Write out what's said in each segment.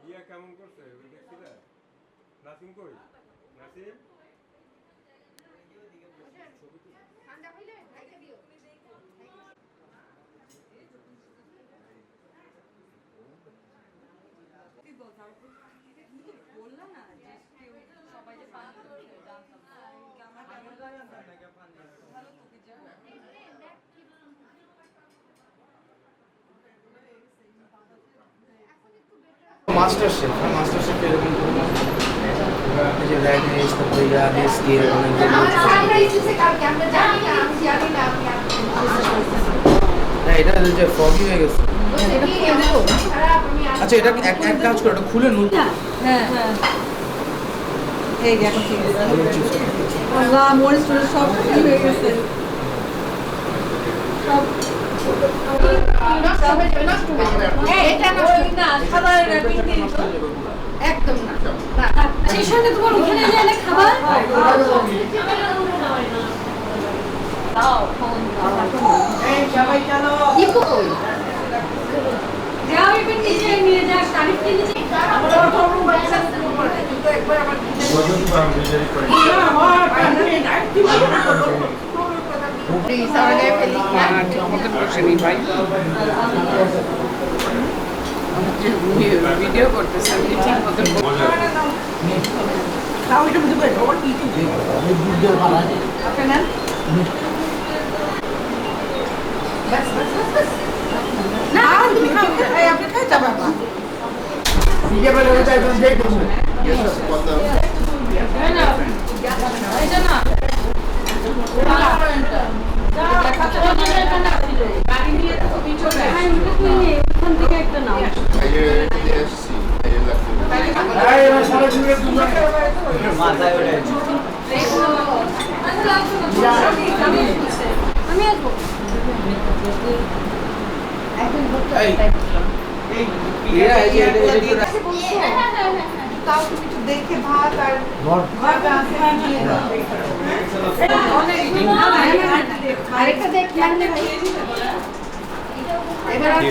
ইয়া কেমন করছে দেখছিলে? নাসিম কই? নাসিম ঠান্ডা হইলে খাইতে দিও। তুই বল তারপর বললা না যে সবাই যে পানি করছে জানতাম না আমার কেমন লাগে ভালো তোকে যা মাস্টারশেফ এরকম এই যে র্যাড রেস তারপরে রেস দিয়ে এটা যে ফগি হয়ে গেছে। আচ্ছা এটা এক কাজ করো, এটা খুলে নুন। হ্যাঁ এই এখন ঠিক আছে। আল্লাহ মরিচ টরিচ সব হয়ে গেছে সব একদম না সেই সঙ্গে তোমার ওখানে গেলে খাবার সবাই চলো যাও এবার নিজে নিয়ে যাস তারিখ কিনে যাই আমরা সব বাচ্চা কিন্তু একবার আমার ওজন পাম বিজয় করে ভিডিও করতেছেন ঠিক মতন মাথায় আমি আসবো একদিন ঘুরতে এই। যাই। এরা এই যে এটা একটু আচ্ছা, বলছো? তাও তুমি একটু দেখে ভাত আর ভাত আছে দিয়ে দাও। আরেকটা দেখ লাগলে এবার আর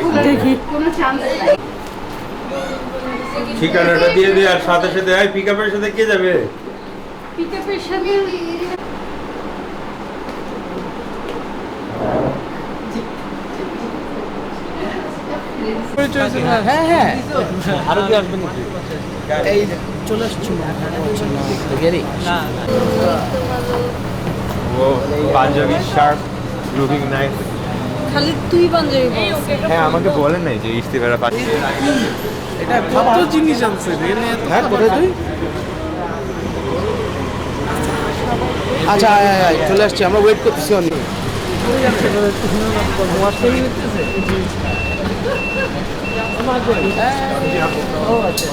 কোনো চান্স নাই। ঠিকানাটা দিয়ে দে আর সাথে সাথে পিকআপের সাথে কে যাবে? পিকআপের সাথে হ্যাঁ হ্যাঁ আরো কি আসবে নাকি? এই চলে আসছো গেরি ও পাঞ্জাবি শার্ট লুকিং নাইস। খালি তুই পাঞ্জাবি বলছিস। হ্যাঁ আমাকে বলেন নাই যে ইস্তিফারা পাঠিয়ে এটা কত জিনিস আছে হ্যাঁ কোথায় তুই আচ্ছা আয় আয় আয় চলে আসছি আমরা ওয়েট করতেছি অনেক ও আচ্ছা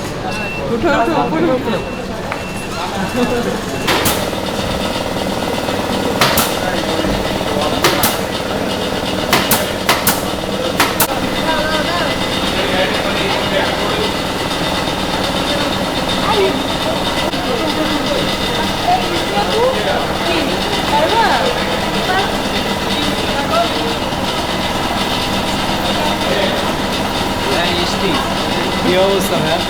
কি অবস্থা হ্যাঁ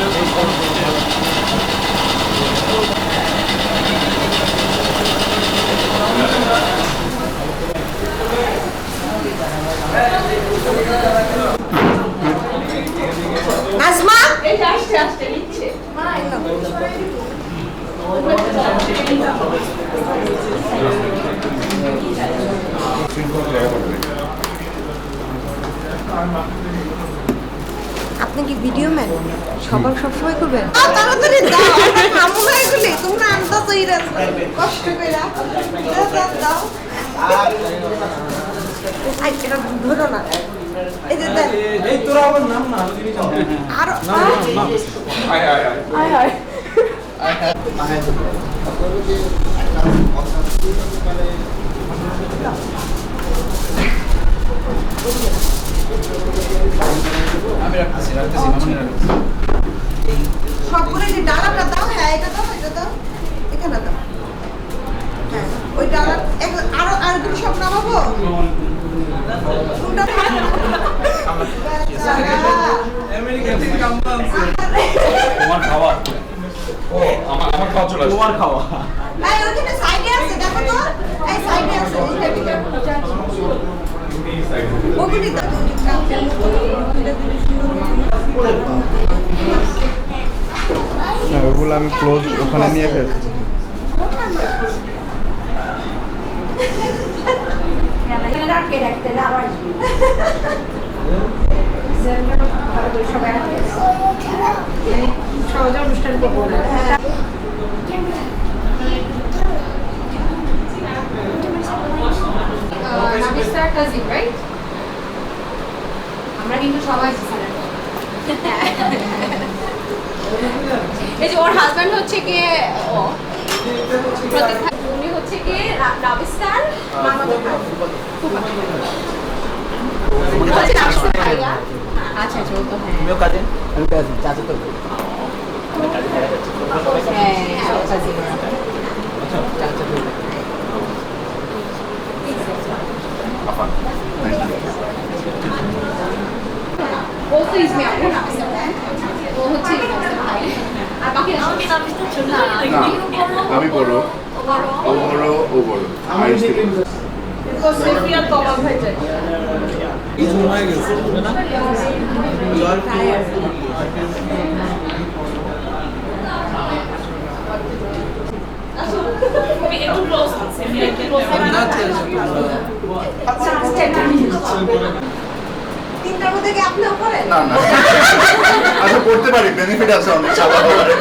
আসমা এই আসছে আসছে নিচ্ছে মা এলো আপনি কি ভিডিও ম্যান সবার সবসময় করবেন তাড়াতাড়ি দাও আমু হয়ে গেলে তোমরা আনতা তো ইরা কষ্ট করে দাও দাও দাও আই এটা ধরো না এই যে দেন এই তোরা আমার নাম না আর আয় আয় আয় আয় আয় আমি রাখতেছি মামনি রাখতেছি সবগুলো যে ডালাটা দাও হ্যাঁ এটা দাও এখানে দাও হ্যাঁ ওই ডালা আরো আর দুটো সব নামাবো কোনটা আমেরিকা থেকে কামটা আনছে তোমার খাওয়া ও আমার খাওয়া চলে আসছে। তোমার খাওয়া এই ওখানে সাইডে আছে দেখো তো এই সাইডে আছে এই টেবিলে ওগুলি দাও ওগুলো আমি ক্লোজ ওখানে নিয়ে ফেলছি। রাখতে রাখতে আবার সবাই সহজে অনুষ্ঠান করবো আমরা কিন্তু সবাই এই যে ওর হাজবেন্ড হচ্ছে গিয়ে উনি হচ্ছে গিয়ে রাবিস্তার মামাতো ভাই আচ্ছা আচ্ছা ও তো হ্যাঁ তুমিও কাজে আমি কাজে চাচা তো হ্যাঁ ও কাজী চাচা তো ও তো ইসমি আপু ও হচ্ছে ভাই আর বাকি আমি বড় ও বড় ও বড় আর সেফিয়া কমা ভাই যাই এই সময় গেছে না তিনটার মধ্যে কি আপনিও করেন না না আচ্ছা করতে পারি বেনিফিট আছে অনেক চালাতে পারি